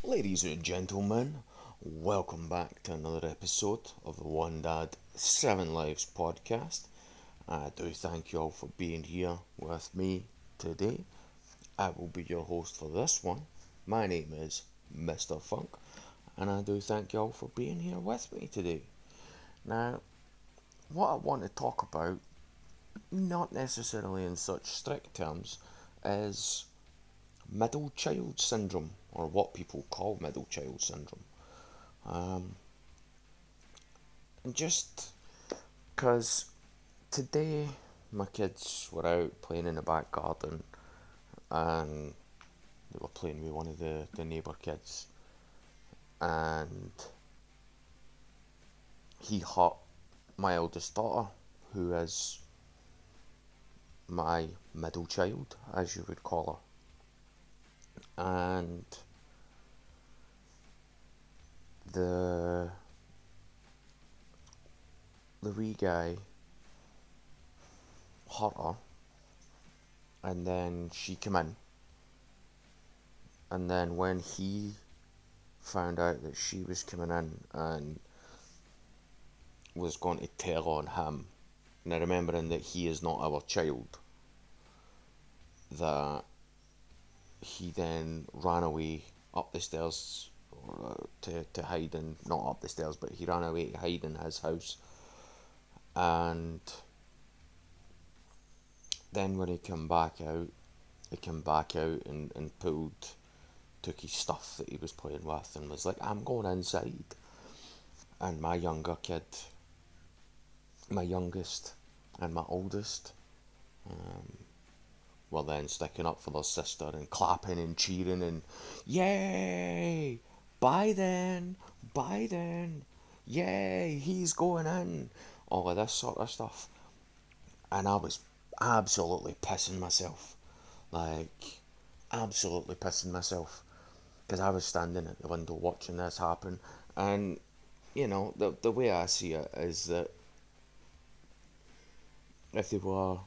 Ladies and gentlemen, welcome back to another episode of the One Dad, Seven Lives podcast. I do thank you all for being here with me today. I will be your host for this one. My name is Mr. Funk, and I do thank you all for being here with me today. Now, what I want to talk about, not necessarily in such strict terms, is middle child syndrome, or what people call middle child syndrome. Um, and just because today my kids were out playing in the back garden and they were playing with one of the neighbour kids, and he hurt my eldest daughter, who is my middle child, as you would call her. And the the wee guy hurt her, and then she came in, and then when he found out that she was coming in and was going to tell on him, now remembering that he is not our child, that he then ran away up the stairs to hide in, not up the stairs, but he ran away to hide in his house. And then when he came back out and took his stuff that he was playing with and was like, I'm going inside. And my younger kid, my youngest and my oldest, um, were then sticking up for their sister and clapping and cheering and, yay, bye then, yay, he's going in, all of this sort of stuff. And I was absolutely pissing myself, like, absolutely pissing myself, because I was standing at the window watching this happen. And the way I see it is that if they were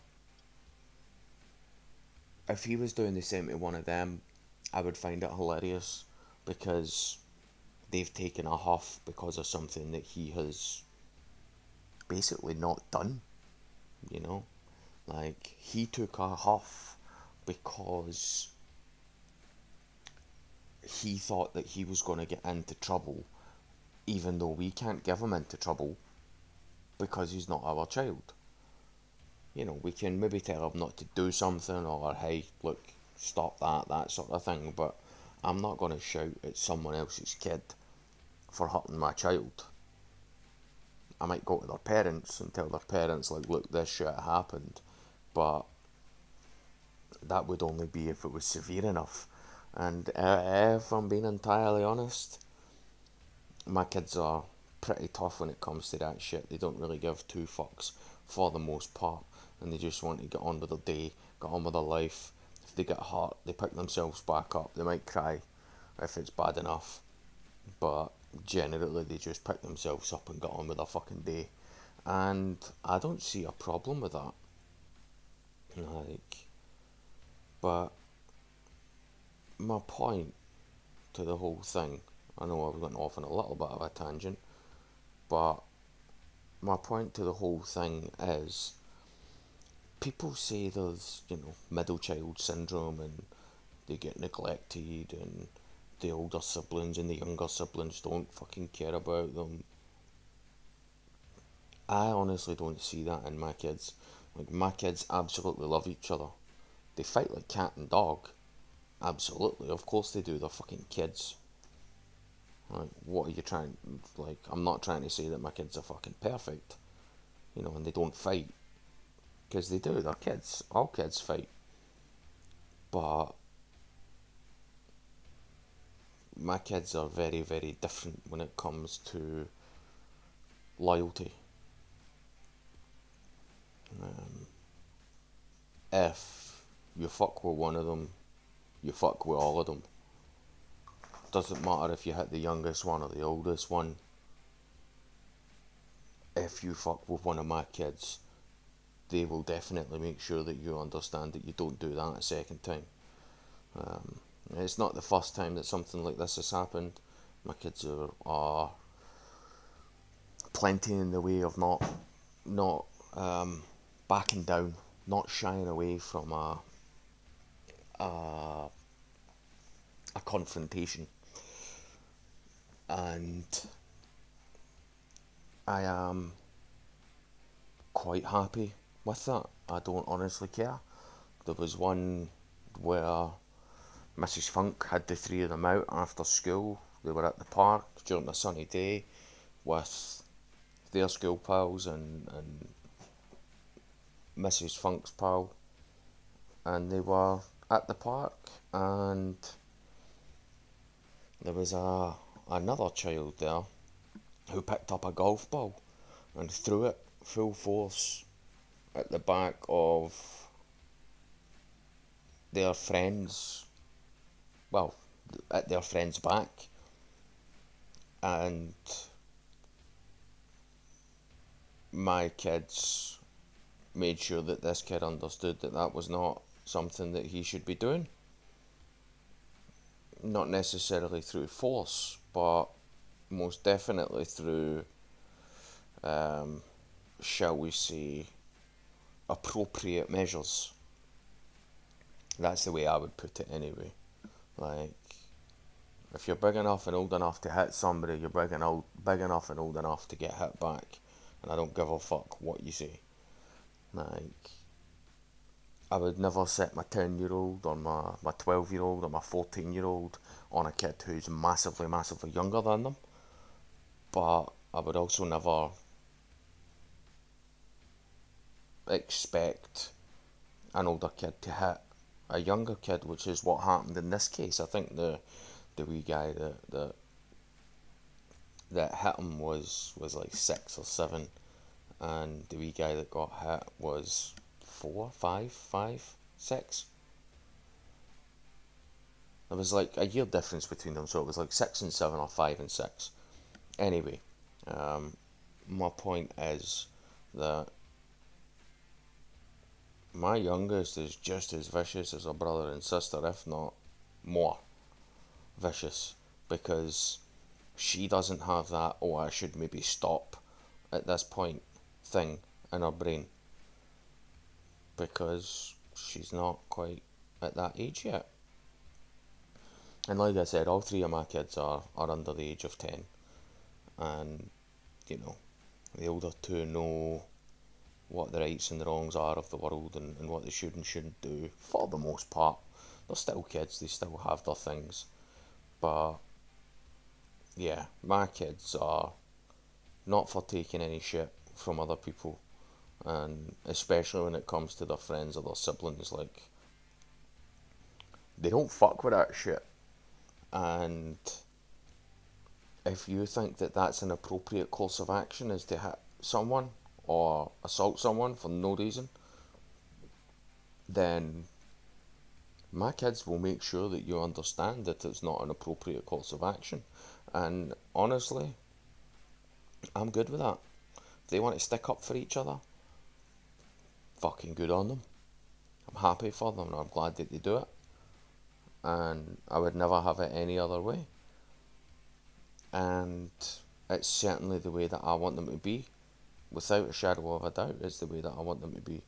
if he was doing the same to one of them, I would find it hilarious, because they've taken a huff because of something that he has basically not done, you know? Like, he took a huff because he thought that he was going to get into trouble, even though we can't give him into trouble because he's not our child. We can maybe tell him not to do something, or hey, look, stop that sort of thing, but I'm not going to shout at someone else's kid for hurting my child. I might go to their parents and tell their parents, like, look, this shit happened, but that would only be if it was severe enough. And if I'm being entirely honest, my kids are pretty tough when it comes to that shit. They don't really give two fucks for the most part, and they just want to get on with their day, get on with their life. If they get hurt, they pick themselves back up. They might cry if it's bad enough, but generally they just pick themselves up and get on with their fucking day. And I don't see a problem with that. Like, but my point to the whole thing, I know I've gone off on a little bit of a tangent, but my point to the whole thing is, people say there's, middle child syndrome and they get neglected and the older siblings and the younger siblings don't fucking care about them. I honestly don't see that in my kids. Like, my kids absolutely love each other. They fight like cat and dog. Absolutely, of course they do. They're fucking kids. Like, what are you trying? Like, I'm not trying to say that my kids are fucking perfect, and they don't fight, because they do. They're kids. All kids fight. But my kids are very, very different when it comes to loyalty. Um, if you fuck with one of them, you fuck with all of them. Doesn't matter if you hit the youngest one or the oldest one. If you fuck with one of my kids, they will definitely make sure that you understand that you don't do that a second time. It's not the first time that something like this has happened. My kids are plenty in the way of not backing down, not shying away from a a confrontation, and I am quite happy with that. I don't honestly care. There was one where Mrs. Funk had the three of them out after school. They were at the park during a sunny day with their school pals and Mrs. Funk's pal, and they were at the park, and there was another child there who picked up a golf ball and threw it full force at the back of their friend's, well, at their friend's back, and my kids made sure that this kid understood that that was not something that he should be doing. Not necessarily through force, but most definitely through, um, shall we say, appropriate measures. That's the way I would put it anyway. Like, if you're big enough and old enough to hit somebody, you're big enough and old enough to get hit back. And I don't give a fuck what you say. Like, I would never set my 10-year-old or my 12-year-old or my 14-year-old on a kid who's massively, massively younger than them. But I would also never expect an older kid to hit a younger kid, which is what happened in this case. I think the wee guy that hit him was like 6 or 7, and the wee guy that got hit was 4, 5, 6. There was like a year difference between them, so it was like 6 and 7 or 5 and 6. Anyway, my point is that my youngest is just as vicious as her brother and sister, if not more vicious, because she doesn't have that, oh, I should maybe stop at this point thing in her brain, because she's not quite at that age yet. And like I said, all three of my kids are under the age of 10. And, you know, the older two know what the rights and the wrongs are of the world, and what they should and shouldn't do, for the most part. They're still kids, they still have their things. But, yeah, my kids are not for taking any shit from other people. And especially when it comes to their friends or their siblings, like, they don't fuck with that shit. And if you think that that's an appropriate course of action, is to hit someone or assault someone for no reason, then my kids will make sure that you understand that it's not an appropriate course of action. And honestly, I'm good with that. If they want to stick up for each other, fucking good on them. I'm happy for them and I'm glad that they do it. And I would never have it any other way. And it's certainly the way that I want them to be. Without a shadow of a doubt, is the way that I want them to be.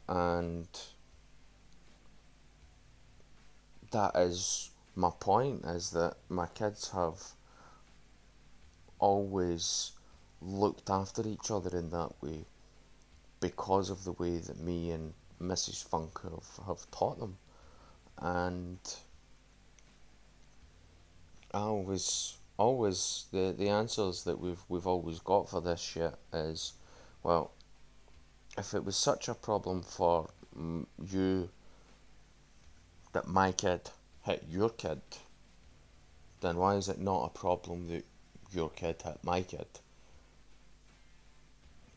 And that is my point, is that my kids have always looked after each other in that way because of the way that me and Mrs. Funk have taught them. And I always the answers that we've always got for this shit is, well, if it was such a problem for you that my kid hit your kid, then why is it not a problem that your kid hit my kid?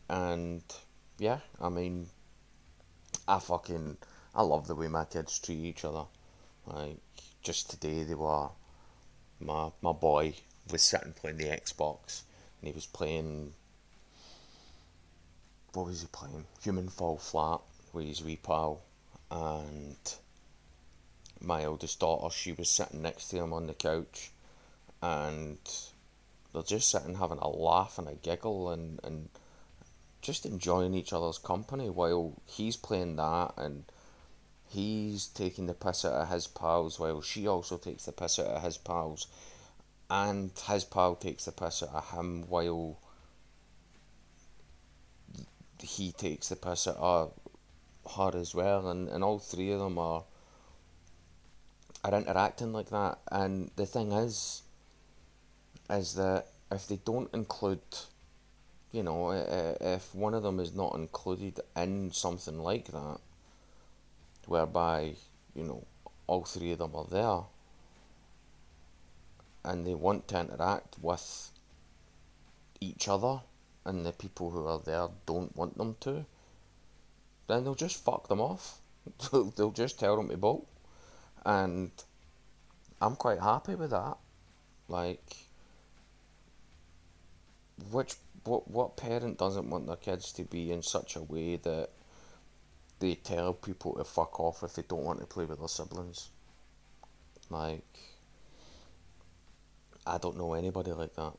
And yeah, I mean, I love the way my kids treat each other. Like, just today they were, my boy was sitting playing the Xbox, and he was playing, what was he playing? Human Fall Flat with his wee pal, and my eldest daughter, she was sitting next to him on the couch, and they're just sitting having a laugh and a giggle, and just enjoying each other's company while he's playing that, and he's taking the piss out of his pals while she also takes the piss out of his pals, and his pal takes the piss out of him while he takes the piss out of her as well, and all three of them are interacting like that. And the thing is that if they don't include, if one of them is not included in something like that, whereby, you know, all three of them are there and they want to interact with each other, and the people who are there don't want them to, then they'll just fuck them off. They'll just tell them to bolt. And I'm quite happy with that. Like, what parent doesn't want their kids to be in such a way that they tell people to fuck off if they don't want to play with their siblings? Like, I don't know anybody like that.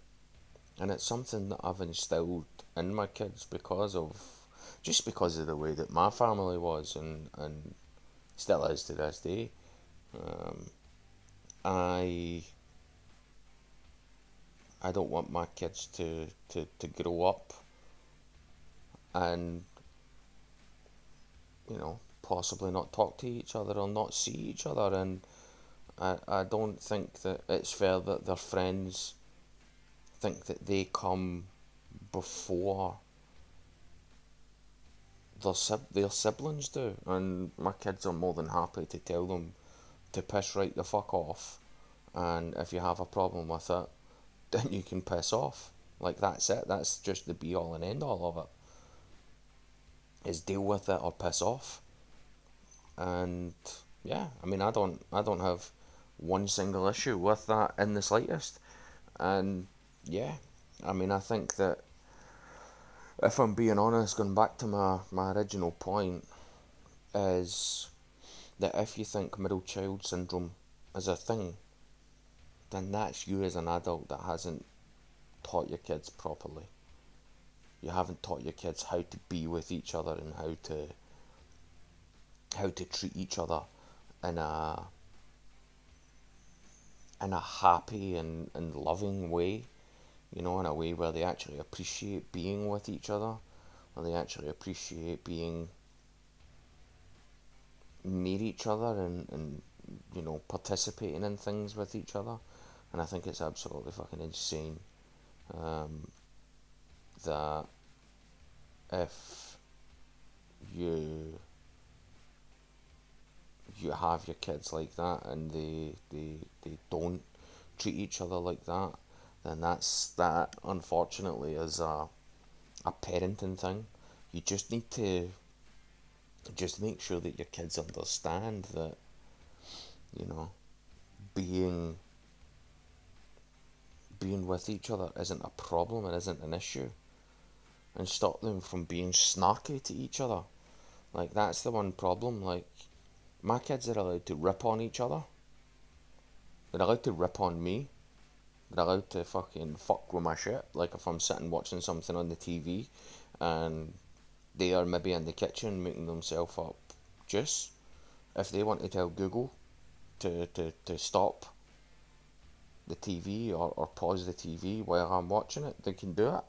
And it's something that I've instilled in my kids because of the way that my family was, and still is to this day. Um, I I don't want my kids to grow up and, possibly not talk to each other or not see each other. And I don't think that it's fair that their friends think that they come before their siblings do. And my kids are more than happy to tell them to piss right the fuck off. And if you have a problem with it, then you can piss off. Like, that's it. That's just the be all and end all of it. Is deal with it or piss off. And yeah, I mean, I don't have one single issue with that in the slightest. And yeah, I mean, I think that if I'm being honest, going back to my original point, is that if you think middle child syndrome is a thing, then that's you as an adult that hasn't taught your kids properly. You haven't taught your kids how to be with each other and how to treat each other in a happy and loving way, in a way where they actually appreciate being with each other, where they actually appreciate being near each other, and participating in things with each other. And I think it's absolutely fucking insane, um, that if you you have your kids like that and they don't treat each other like that, then that unfortunately is a parenting thing. You just make sure that your kids understand that, you know, being being with each other isn't a problem, it isn't an issue. And stop them from being snarky to each other. Like, that's the one problem. Like, my kids are allowed to rip on each other. They're allowed to rip on me. They're allowed to fucking fuck with my shit. Like, if I'm sitting watching something on the TV and they are maybe in the kitchen making themselves up juice, if they want to tell Google to stop the TV, or pause the TV while I'm watching it, they can do it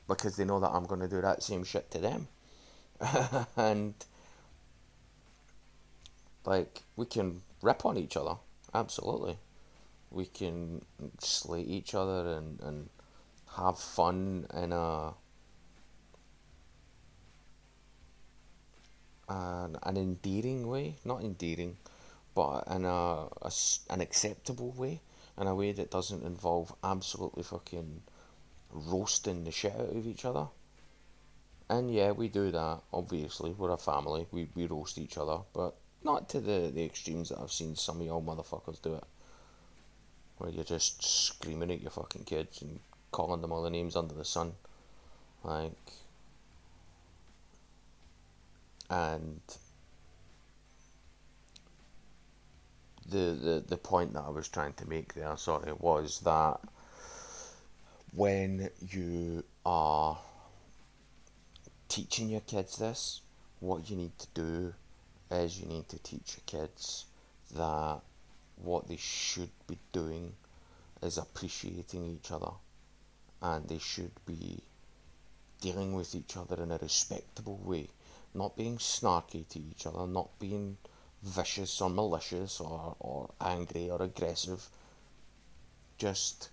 because they know that I'm going to do that same shit to them. And, like, we can rip on each other, absolutely. We can slate each other and have fun in an endearing way, not endearing, but in an acceptable way, in a way that doesn't involve absolutely fucking roasting the shit out of each other. And yeah, we do that, obviously. We're a family, we roast each other, but not to the extremes that I've seen some of y'all motherfuckers do it, where you're just screaming at your fucking kids and calling them all the names under the sun. Like, and the point that I was trying to make there, sorry, was that when you are teaching your kids this, what you need to do is you need to teach your kids that what they should be doing is appreciating each other, and they should be dealing with each other in a respectable way, not being snarky to each other, not being vicious or malicious or angry or aggressive. Just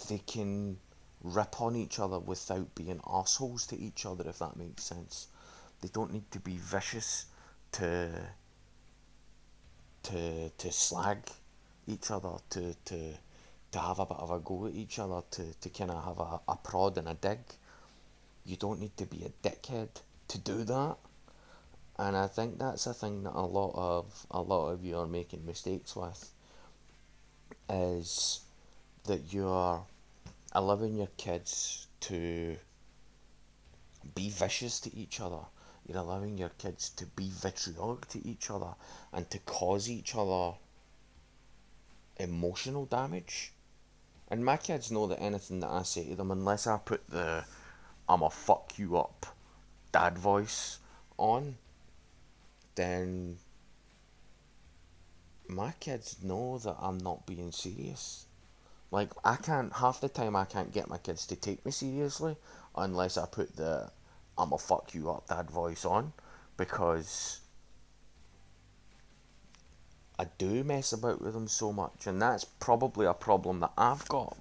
they can rip on each other without being assholes to each other, if that makes sense. They don't need to be vicious to slag each other, to have a bit of a go at each other, to kind of have a prod and a dig. You don't need to be a dickhead to do that. And I think that's a thing that a lot of you are making mistakes with, is that you're allowing your kids to be vicious to each other. You're allowing your kids to be vitriolic to each other and to cause each other emotional damage. And my kids know that anything that I say to them, unless I put the "I'ma fuck you up" dad voice on, then my kids know that I'm not being serious. Like, half the time I can't get my kids to take me seriously unless I put the "I'ma fuck you up" dad voice on, because I do mess about with them so much, and that's probably a problem that I've got.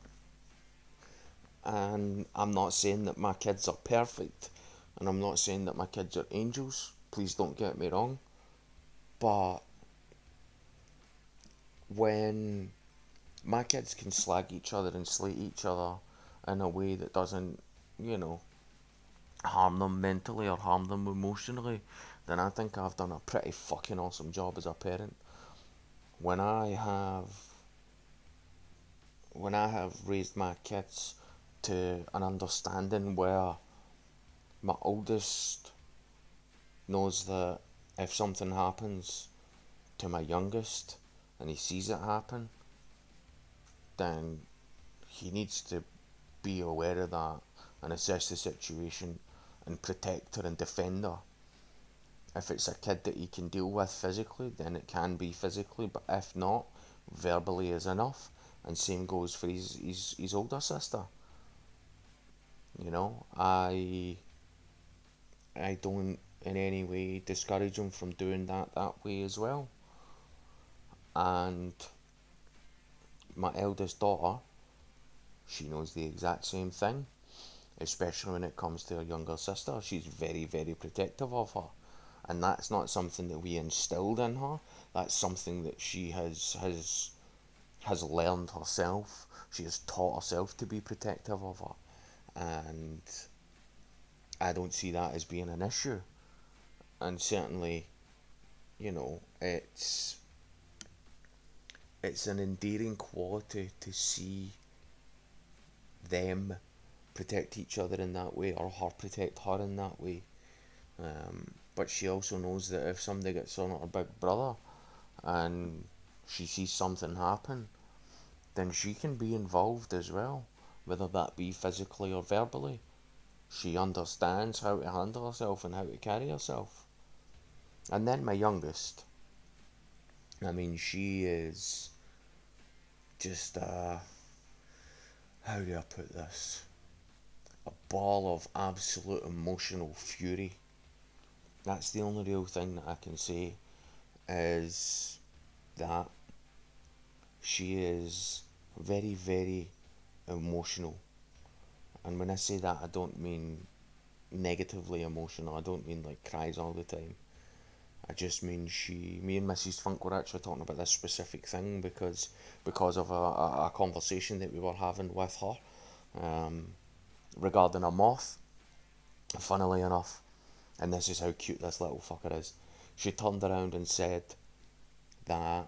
And I'm not saying that my kids are perfect, and I'm not saying that my kids are angels, please don't get me wrong, but when my kids can slag each other and slate each other in a way that doesn't, you know, harm them mentally or harm them emotionally, then I think I've done a pretty fucking awesome job as a parent. When I have raised my kids to an understanding where my oldest knows that if something happens to my youngest and he sees it happen, then he needs to be aware of that and assess the situation and protect her and defend her. If it's a kid that he can deal with physically, then it can be physically, but if not, verbally is enough. And same goes for his older sister. You know, I don't in any way discourage him from doing that way as well. And my eldest daughter, she knows the exact same thing, especially when it comes to her younger sister. She's very, very protective of her. And that's not something that we instilled in her. That's something that she has learned herself. She has taught herself to be protective of her. And I don't see that as being an issue. And certainly, you know, it's an endearing quality to see them protect each other in that way, or her protect her in that way. But she also knows that if somebody gets on her big brother and she sees something happen, then she can be involved as well, whether that be physically or verbally. She understands how to handle herself and how to carry herself. And then my youngest, I mean, she is just how do I put this? A ball of absolute emotional fury. That's the only real thing that I can say, is that she is very, very emotional. And when I say that, I don't mean negatively emotional. I don't mean like cries all the time. I just mean me and Mrs. Funk were actually talking about this specific thing because of a conversation that we were having with her, regarding a moth. Funnily enough, and this is how cute this little fucker is, she turned around and said that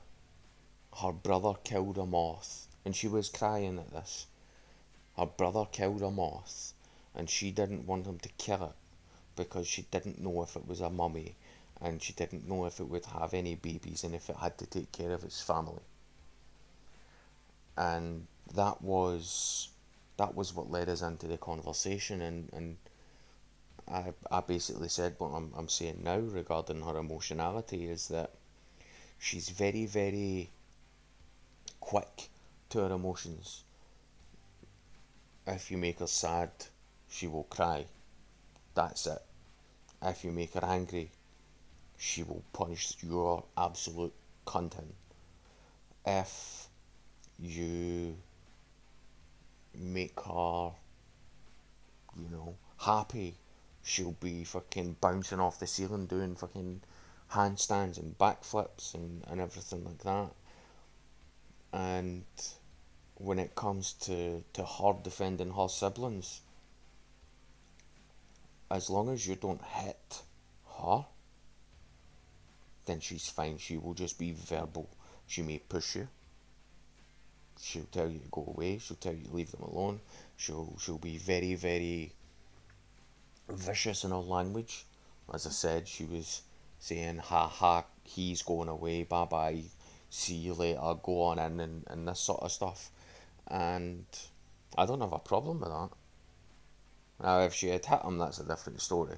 her brother killed a moth, and she was crying at this. Her brother killed a moth, and she didn't want him to kill it because she didn't know if it was a mummy, and she didn't know if it would have any babies and if it had to take care of its family. And that was what led us into the conversation, and I basically said what I'm saying now regarding her emotionality is that she's very, very quick to her emotions. If you make her sad, she will cry. That's it. If you make her angry, she will punch your absolute content. If you make her, happy, she'll be fucking bouncing off the ceiling doing fucking handstands and backflips and everything like that. And when it comes to her defending her siblings, as long as you don't hit her, then she's fine. She will just be verbal. She may push you. She'll tell you to go away. She'll tell you to leave them alone. She'll be very, very vicious in her language. As I said, she was saying, ha ha, he's going away, bye bye, see you later, go on in, and this sort of stuff. And I don't have a problem with that. Now, if she had hit him, that's a different story.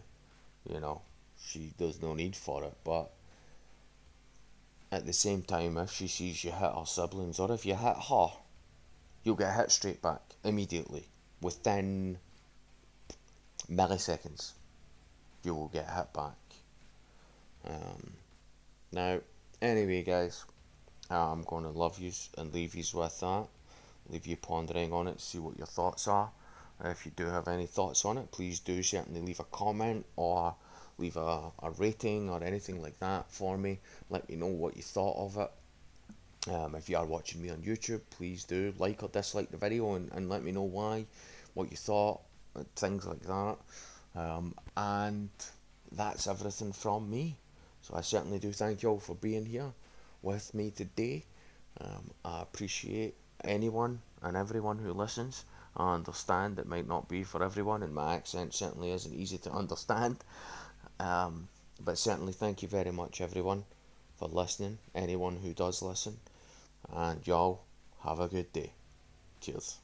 You know, there's no need for it. But at the same time, if she sees you hit her siblings, or if you hit her, you'll get hit straight back immediately. Within milliseconds, you will get hit back. Um, Now, anyway, guys, I'm going to love yous and leave yous with that. Leave you pondering on it, see what your thoughts are. If you do have any thoughts on it, please do certainly leave a comment or leave a rating or anything like that for me. Let me know what you thought of it. If you are watching me on YouTube, please do like or dislike the video and let me know why, what you thought, things like that. And that's everything from me. So I certainly do thank you all for being here with me today. I appreciate anyone and everyone who listens. I understand it might not be for everyone, and my accent certainly isn't easy to understand. Um, but certainly thank you very much, everyone, for listening. Anyone who does listen, and y'all have a good day. Cheers.